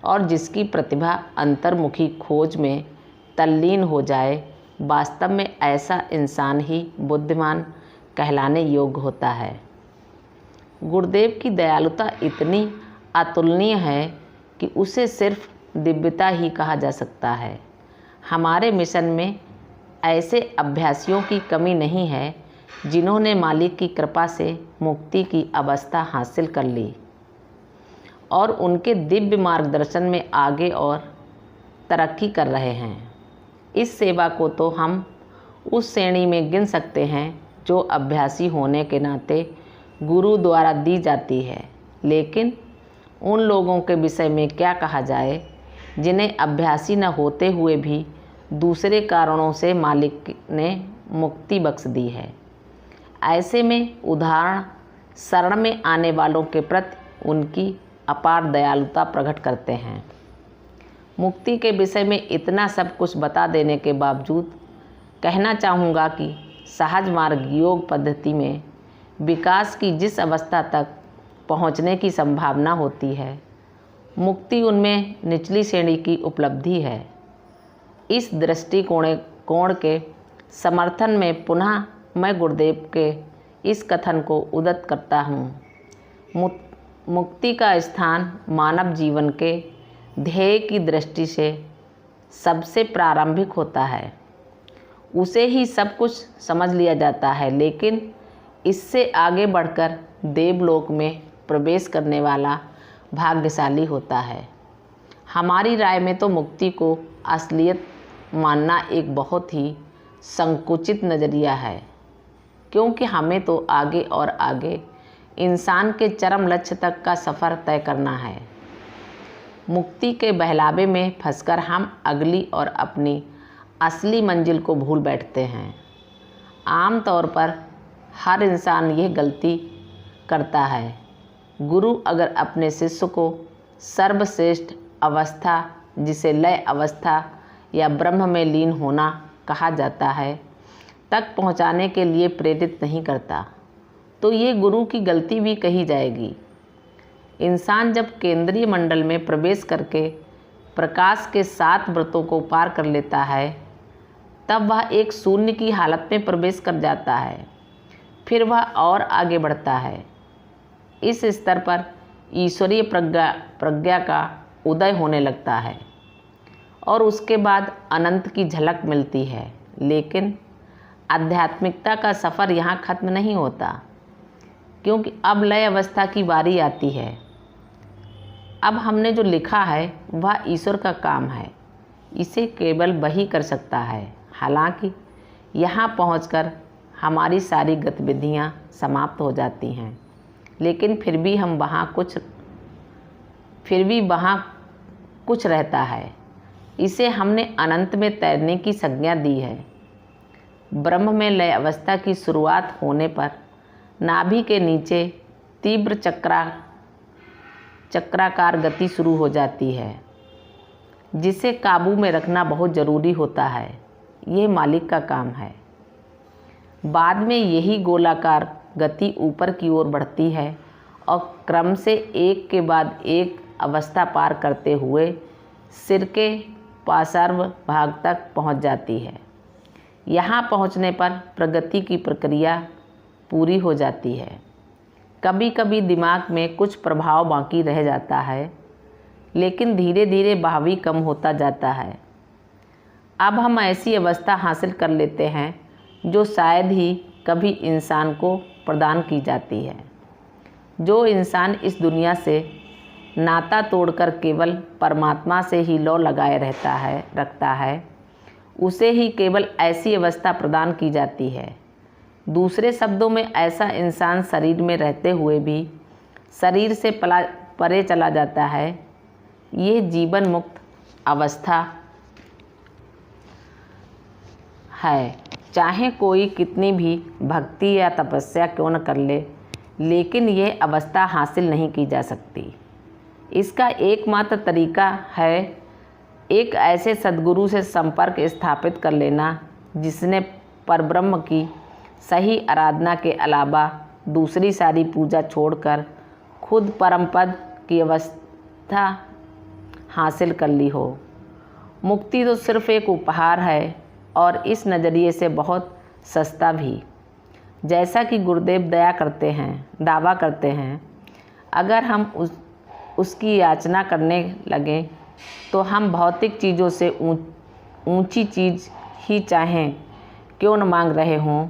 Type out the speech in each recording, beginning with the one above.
और जिसकी प्रतिभा अंतर्मुखी खोज में तल्लीन हो जाए, वास्तव में ऐसा इंसान ही बुद्धिमान कहलाने योग्य होता है। गुरुदेव की दयालुता इतनी अतुलनीय है कि उसे सिर्फ दिव्यता ही कहा जा सकता है। हमारे मिशन में ऐसे अभ्यासियों की कमी नहीं है जिन्होंने मालिक की कृपा से मुक्ति की अवस्था हासिल कर ली और उनके दिव्य मार्गदर्शन में आगे और तरक्की कर रहे हैं। इस सेवा को तो हम उस श्रेणी में गिन सकते हैं जो अभ्यासी होने के नाते गुरु द्वारा दी जाती है, लेकिन उन लोगों के विषय में क्या कहा जाए जिन्हें अभ्यासी न होते हुए भी दूसरे कारणों से मालिक ने मुक्ति बख्श दी है। ऐसे में उदाहरण शरण में आने वालों के प्रति उनकी अपार दयालुता प्रकट करते हैं। मुक्ति के विषय में इतना सब कुछ बता देने के बावजूद कहना चाहूँगा कि सहज मार्ग योग पद्धति में विकास की जिस अवस्था तक पहुँचने की संभावना होती है, मुक्ति उनमें निचली श्रेणी की उपलब्धि है। इस दृष्टिकोण के समर्थन में पुनः मैं गुरुदेव के इस कथन को उद्धृत करता हूँ। मुक्ति का स्थान मानव जीवन के ध्येय की दृष्टि से सबसे प्रारंभिक होता है। उसे ही सब कुछ समझ लिया जाता है, लेकिन इससे आगे बढ़कर देवलोक में प्रवेश करने वाला भाग्यशाली होता है। हमारी राय में तो मुक्ति को असलियत मानना एक बहुत ही संकुचित नज़रिया है, क्योंकि हमें तो आगे और आगे इंसान के चरम लक्ष्य तक का सफ़र तय करना है। मुक्ति के बहलावे में फंसकर हम अगली और अपनी असली मंजिल को भूल बैठते हैं। आम तौर पर हर इंसान यह गलती करता है। गुरु अगर अपने शिष्य को सर्वश्रेष्ठ अवस्था, जिसे लय अवस्था या ब्रह्म में लीन होना कहा जाता है, तक पहुंचाने के लिए प्रेरित नहीं करता, तो ये गुरु की गलती भी कही जाएगी। इंसान जब केंद्रीय मंडल में प्रवेश करके प्रकाश के 7 व्रतों को पार कर लेता है, तब वह एक शून्य की हालत में प्रवेश कर जाता है। फिर वह और आगे बढ़ता है। इस स्तर पर ईश्वरीय प्रज्ञा का उदय होने लगता है और उसके बाद अनंत की झलक मिलती है। लेकिन आध्यात्मिकता का सफ़र यहाँ खत्म नहीं होता, क्योंकि अब लय अवस्था की बारी आती है। अब हमने जो लिखा है वह ईश्वर का काम है, इसे केवल वही कर सकता है। हालांकि यहाँ पहुंचकर हमारी सारी गतिविधियाँ समाप्त हो जाती हैं, लेकिन फिर भी वहाँ कुछ रहता है। इसे हमने अनंत में तैरने की संज्ञा दी है। ब्रह्म में लय अवस्था की शुरुआत होने पर नाभि के नीचे तीव्र चक्राकार गति शुरू हो जाती है, जिसे काबू में रखना बहुत ज़रूरी होता है। ये मालिक का काम है। बाद में यही गोलाकार गति ऊपर की ओर बढ़ती है और क्रम से एक के बाद एक अवस्था पार करते हुए सिर के पार्श्व भाग तक पहुंच जाती है। यहाँ पहुँचने पर प्रगति की प्रक्रिया पूरी हो जाती है। कभी कभी दिमाग में कुछ प्रभाव बाकी रह जाता है, लेकिन धीरे धीरे बहावी कम होता जाता है। अब हम ऐसी अवस्था हासिल कर लेते हैं जो शायद ही कभी इंसान को प्रदान की जाती है। जो इंसान इस दुनिया से नाता तोड़कर केवल परमात्मा से ही लौ लगाए रखता है, उसे ही केवल ऐसी अवस्था प्रदान की जाती है। दूसरे शब्दों में, ऐसा इंसान शरीर में रहते हुए भी शरीर से परे चला जाता है। ये जीवन मुक्त अवस्था है। चाहे कोई कितनी भी भक्ति या तपस्या क्यों न कर ले, लेकिन यह अवस्था हासिल नहीं की जा सकती। इसका एकमात्र तरीका है एक ऐसे सद्गुरु से संपर्क स्थापित कर लेना जिसने परब्रह्म की सही आराधना के अलावा दूसरी सारी पूजा छोड़कर खुद परम पद की अवस्था हासिल कर ली हो। मुक्ति तो सिर्फ एक उपहार है और इस नज़रिए से बहुत सस्ता भी। जैसा कि गुरुदेव दावा करते हैं, अगर हम उसकी याचना करने लगें तो हम भौतिक चीज़ों से ऊंची चीज़ ही चाहें क्यों न मांग रहे हों,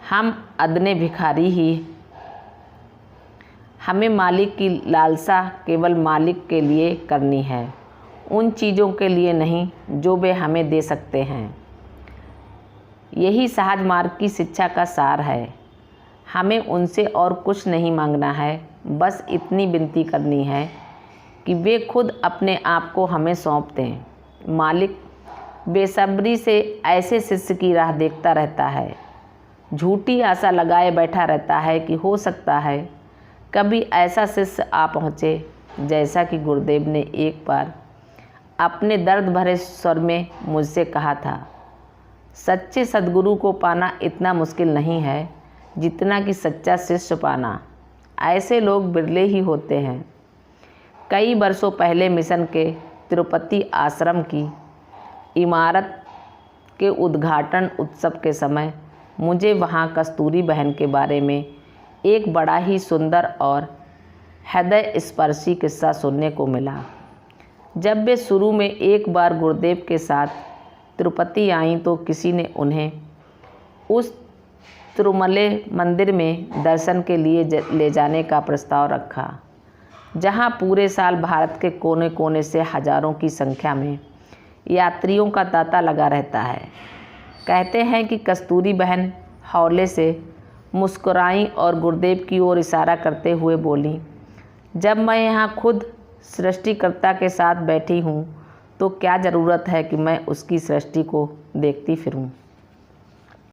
हम अदने भिखारी ही। हमें मालिक की लालसा केवल मालिक के लिए करनी है, उन चीज़ों के लिए नहीं जो वे हमें दे सकते हैं। यही सहज मार्ग की शिक्षा का सार है। हमें उनसे और कुछ नहीं मांगना है, बस इतनी विनती करनी है कि वे खुद अपने आप को हमें सौंप दें। मालिक बेसब्री से ऐसे शिष्य की राह देखता रहता है, झूठी आशा लगाए बैठा रहता है कि हो सकता है कभी ऐसा शिष्य आ पहुँचे, जैसा कि गुरुदेव ने एक बार अपने दर्द भरे स्वर में मुझसे कहा था। सच्चे सद्गुरु को पाना इतना मुश्किल नहीं है जितना कि सच्चा शिष्य पाना। ऐसे लोग बिरले ही होते हैं। कई वर्षों पहले मिशन के तिरुपति आश्रम की इमारत के उद्घाटन उत्सव के समय मुझे वहाँ कस्तूरी बहन के बारे में एक बड़ा ही सुंदर और हृदय स्पर्शी किस्सा सुनने को मिला। जब वे शुरू में एक बार गुरुदेव के साथ तिरुपति आईं तो किसी ने उन्हें उस तिरुमले मंदिर में दर्शन के लिए ले जाने का प्रस्ताव रखा, जहां पूरे साल भारत के कोने कोने से हजारों की संख्या में यात्रियों का तांता लगा रहता है। कहते हैं कि कस्तूरी बहन हौले से मुस्कुराईं और गुरुदेव की ओर इशारा करते हुए बोलीं, जब मैं यहाँ खुद सृष्टिकर्ता के साथ बैठी हूँ तो क्या ज़रूरत है कि मैं उसकी सृष्टि को देखती फिरूँ।